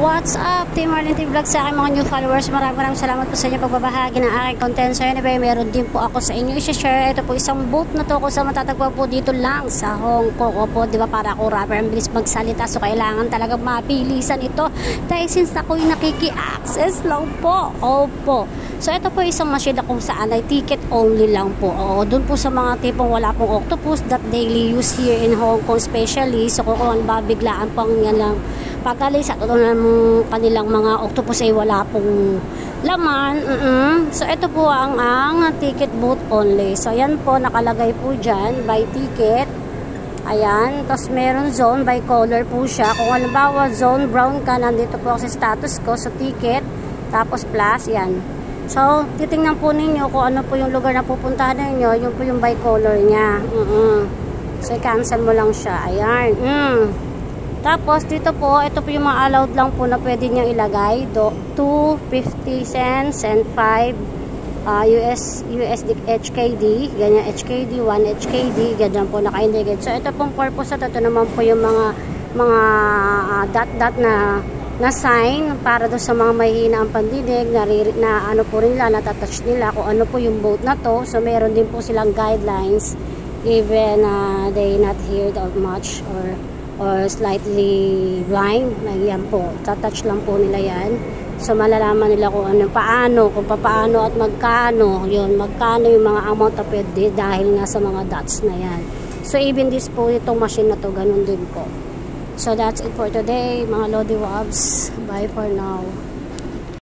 What's up, Team Marlene TV Vlog, sa aking mga new followers. Maraming salamat po sa inyo pagbabahagi ng aking content. So anyway, meron din po ako sa inyo i-share. Ito po isang boat na to kung saan matatagpuan po dito lang sa Hong Kong. Opo, di ba, para ako rapper, ang bilis magsalita. So kailangan talaga mapilisan ito. Dahil since ako'y nakiki-access lang po. Opo. So ito po isang machine na kung saan ay ticket only lang po. Oo, dun po sa mga tipong wala pong octopus that daily use here in Hong Kong especially. So kung babiglaan pang yan lang pagalis at ng kanilang mga octopus ay wala pong laman. So ito po ang ticket boat only. So ayan po, nakalagay po dyan by ticket. Ayan, tapos meron zone by color po siya. Kung halimbawa zone brown ka, nandito po sa status ko sa ticket, tapos plus, yan. So titingnan po ninyo kung ano po yung lugar na pupuntahan ninyo, yun po yung by color nya. So cancel mo lang siya. Ayan. Tapos dito po, ito po yung mga allowed lang po na pwede nyo ilagay. 2.50 cents and 5 USD HKD. Ganyan HKD, 1 HKD. Ganyan po naka-indicate. So ito pong purpose ito naman po yung mga dot na sign para do sa mga mahihina ang pandinig na ano po rin nila, natatouch nila kung ano po yung boat na to. So meron din po silang guidelines even they not hear that much or slightly blind, yan po, tatouch lang po nila yan. So malalaman nila kung ano, kung paano at magkano yung mga amount na pwede dahil nga sa mga dots na yan. So even this po, itong machine na to, ganun din po. So that's it for today mga Lodi Wobs. Bye for now.